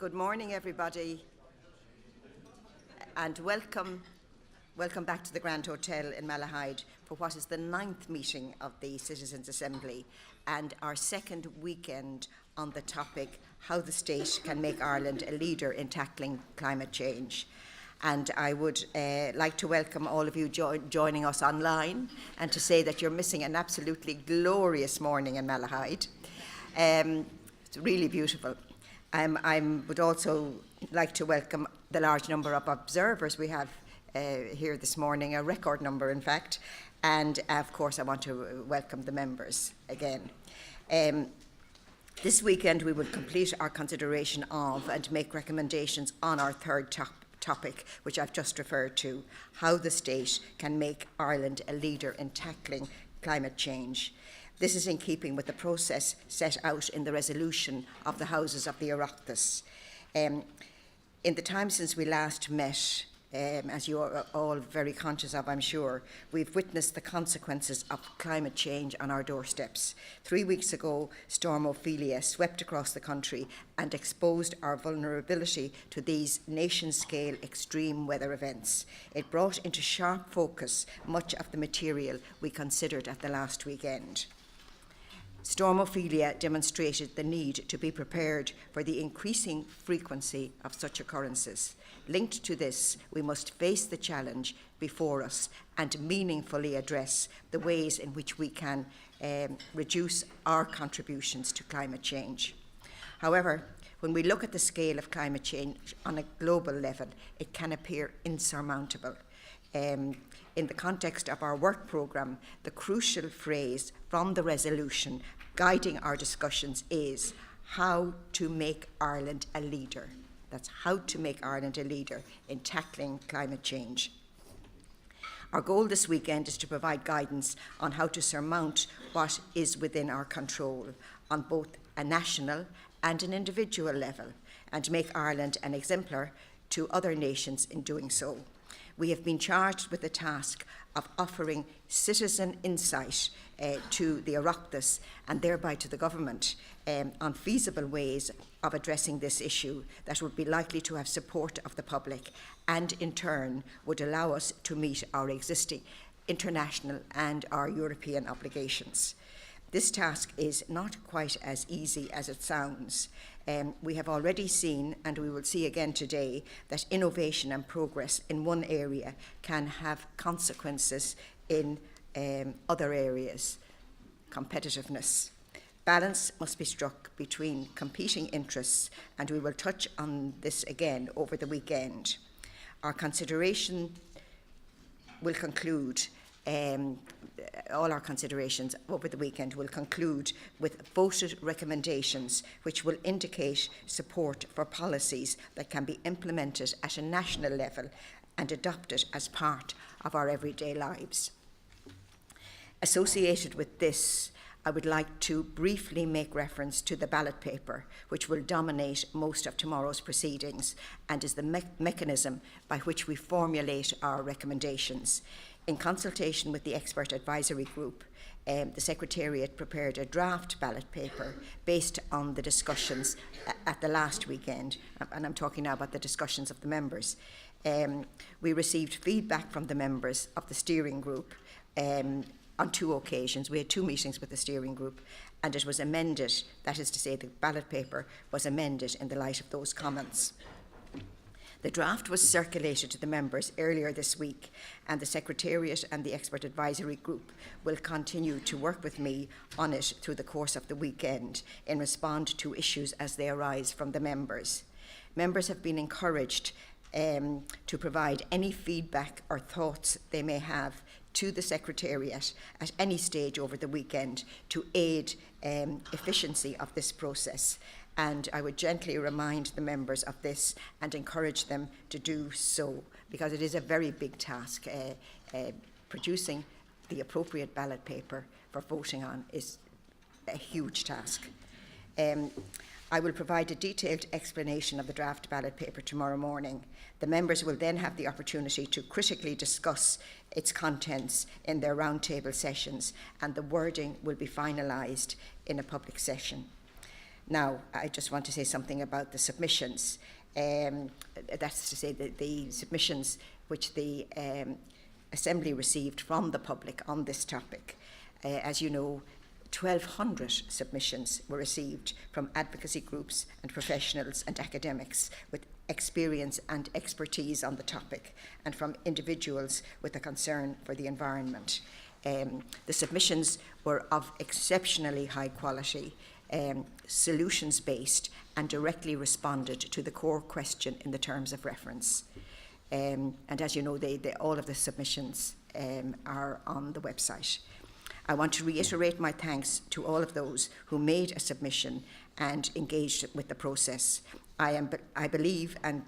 Good morning, everybody, and welcome back to the Grand Hotel in Malahide for what is the 9th meeting of the Citizens' Assembly and our second weekend on the topic, how the state can make Ireland a leader in tackling climate change. And I would like to welcome all of you joining us online and to say that you're missing an absolutely glorious morning in Malahide. It's really beautiful. I would also like to welcome the large number of observers we have here this morning, a record number in fact, and of course I want to welcome the members again. This weekend we will complete our consideration of and make recommendations on our third topic, which I've just referred to, how the state can make Ireland a leader in tackling climate change. This is in keeping with the process set out in the resolution of the Houses of the Oireachtas. In the time since we last met, as you are all very conscious of, I'm sure, we've witnessed the consequences of climate change on our doorsteps. 3 weeks ago, Storm Ophelia swept across the country and exposed our vulnerability to these nation-scale extreme weather events. It brought into sharp focus much of the material we considered at the last weekend. Storm Ophelia demonstrated the need to be prepared for the increasing frequency of such occurrences. Linked to this, we must face the challenge before us and meaningfully address the ways in which we can reduce our contributions to climate change. However, when we look at the scale of climate change on a global level, it can appear insurmountable. In the context of our work programme, the crucial phrase from the resolution guiding our discussions is how to make Ireland a leader. That's how to make Ireland a leader in tackling climate change. Our goal this weekend is to provide guidance on how to surmount what is within our control on both a national and an individual level, and make Ireland an exemplar to other nations in doing so. We have been charged with the task of offering citizen insight to the Oireachtas and thereby to the government on feasible ways of addressing this issue that would be likely to have support of the public and in turn would allow us to meet our existing international and our European obligations. This task is not quite as easy as it sounds. We have already seen, and we will see again today, that innovation and progress in one area can have consequences in other areas. Competitiveness. Balance must be struck between competing interests, and we will touch on this again over the weekend. Our consideration will conclude all our considerations over the weekend will conclude with voted recommendations which will indicate support for policies that can be implemented at a national level and adopted as part of our everyday lives. Associated with this, I would like to briefly make reference to the ballot paper, which will dominate most of tomorrow's proceedings and is the mechanism by which we formulate our recommendations. In consultation with the expert advisory group, the Secretariat prepared a draft ballot paper based on the discussions at the last weekend, and I'm talking now about the discussions of the members. We received feedback from the members of the steering group on 2 occasions. We had 2 meetings with the steering group, and it was amended, that is to say, the ballot paper was amended in the light of those comments. The draft was circulated to the members earlier this week, and the Secretariat and the Expert Advisory Group will continue to work with me on it through the course of the weekend in response to issues as they arise from the members. Members have been encouraged to provide any feedback or thoughts they may have to the Secretariat at any stage over the weekend to aid efficiency of this process. And I would gently remind the members of this and encourage them to do so, because it is a very big task. Producing the appropriate ballot paper for voting on is a huge task. I will provide a detailed explanation of the draft ballot paper tomorrow morning. The members will then have the opportunity to critically discuss its contents in their roundtable sessions, and the wording will be finalised in a public session. Now, I just want to say something about the submissions. That's to say that the submissions which the Assembly received from the public on this topic. As you know, 1,200 submissions were received from advocacy groups and professionals and academics with experience and expertise on the topic, and from individuals with a concern for the environment. The submissions were of exceptionally high quality, solutions-based, and directly responded to the core question in the terms of reference. And as you know, all of the submissions are on the website. I want to reiterate my thanks to all of those who made a submission and engaged with the process. I believe I'm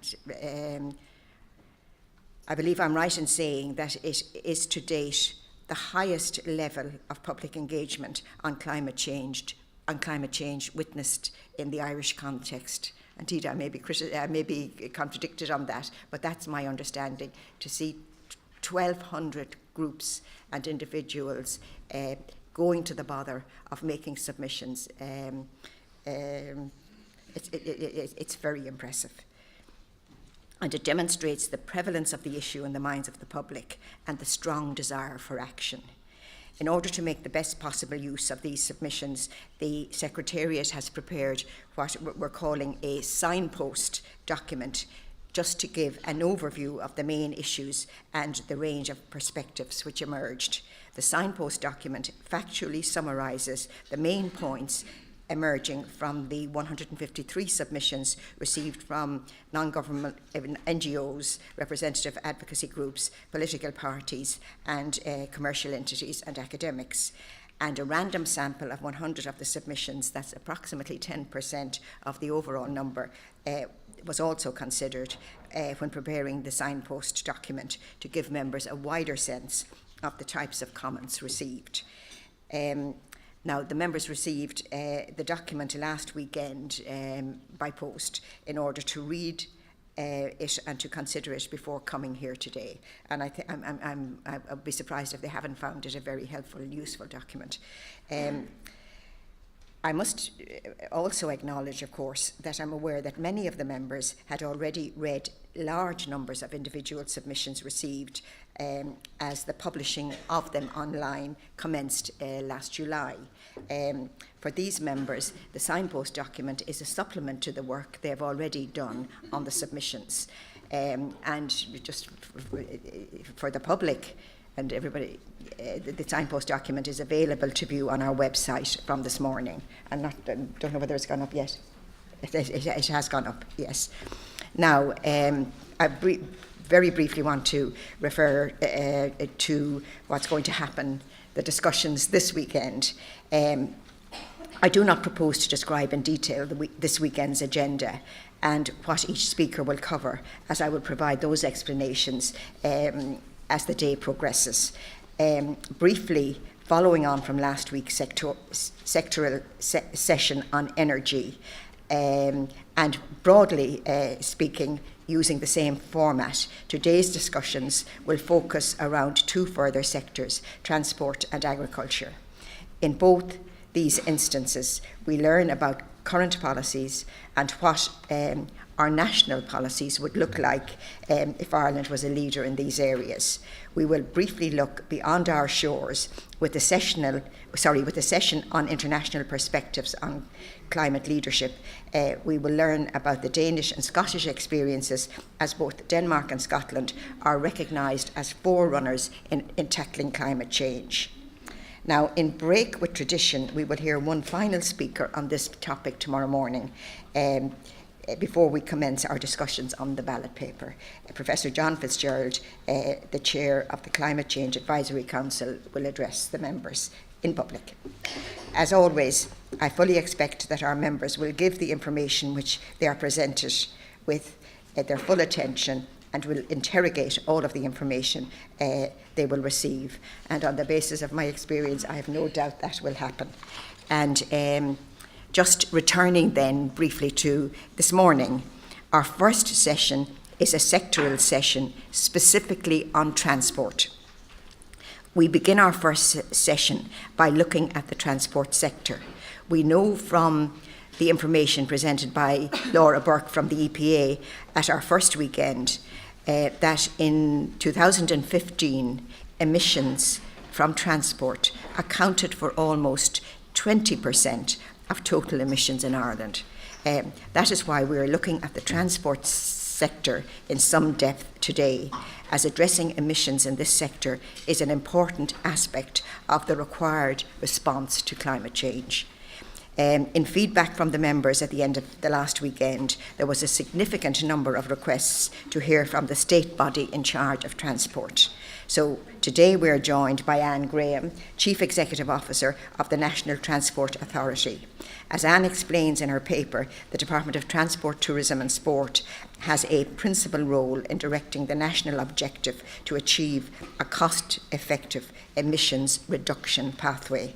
right in saying that it is to date the highest level of public engagement on climate change witnessed in the Irish context. Indeed, I may be contradicted on that, but that's my understanding. To see 1,200 groups and individuals going to the bother of making submissions, it's very impressive. And it demonstrates the prevalence of the issue in the minds of the public and the strong desire for action. In order to make the best possible use of these submissions, the Secretariat has prepared what we're calling a signpost document, just to give an overview of the main issues and the range of perspectives which emerged. The signpost document factually summarises the main points emerging from the 153 submissions received from non-government NGOs, representative advocacy groups, political parties, and commercial entities and academics. And a random sample of 100 of the submissions, that's approximately 10% of the overall number, was also considered when preparing the signpost document to give members a wider sense of the types of comments received. Now, the members received the document last weekend by post in order to read it and to consider it before coming here today. And I'll be surprised if they haven't found it a very helpful and useful document. I must also acknowledge, of course, that I'm aware that many of the members had already read large numbers of individual submissions received as the publishing of them online commenced last July. For these members, the signpost document is a supplement to the work they have already done on the submissions. And just for the public and everybody, the signpost document is available to view on our website from this morning. I don't know whether it's gone up yet. It has gone up, yes. Now, I very briefly want to refer to what's going to happen, the discussions this weekend. I do not propose to describe in detail this weekend's agenda and what each speaker will cover, as I will provide those explanations as the day progresses. Briefly, following on from last week's sectoral session on energy, and broadly speaking, using the same format, today's discussions will focus around two further sectors, transport and agriculture. In both these instances, we learn about current policies and what our national policies would look like if Ireland was a leader in these areas. We will briefly look beyond our shores with a session on international perspectives on climate leadership. We will learn about the Danish and Scottish experiences, as both Denmark and Scotland are recognised as forerunners in tackling climate change. Now, in break with tradition, we will hear one final speaker on this topic tomorrow morning before we commence our discussions on the ballot paper. Professor John Fitzgerald, the chair of the Climate Change Advisory Council, will address the members in public. As always, I fully expect that our members will give the information which they are presented with their full attention and will interrogate all of the information they will receive. And on the basis of my experience, I have no doubt that will happen. And just returning then briefly to this morning, our first session is a sectoral session specifically on transport. We begin our first session by looking at the transport sector. We know from the information presented by Laura Burke from the EPA at our first weekend, that in 2015, emissions from transport accounted for almost 20% of total emissions in Ireland. That is why we're looking at the transport sector in some depth today, as addressing emissions in this sector is an important aspect of the required response to climate change. In feedback from the members at the end of the last weekend, there was a significant number of requests to hear from the state body in charge of transport. So today we are joined by Anne Graham, Chief Executive Officer of the National Transport Authority. As Anne explains in her paper, the Department of Transport, Tourism and Sport has a principal role in directing the national objective to achieve a cost-effective emissions reduction pathway.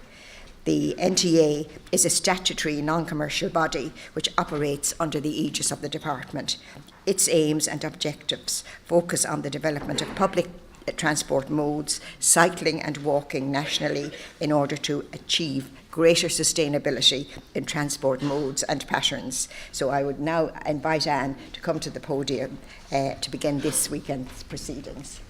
The NTA is a statutory non-commercial body which operates under the aegis of the department. Its aims and objectives focus on the development of public transport modes, cycling and walking nationally in order to achieve greater sustainability in transport modes and patterns. So I would now invite Anne to come to the podium to begin this weekend's proceedings.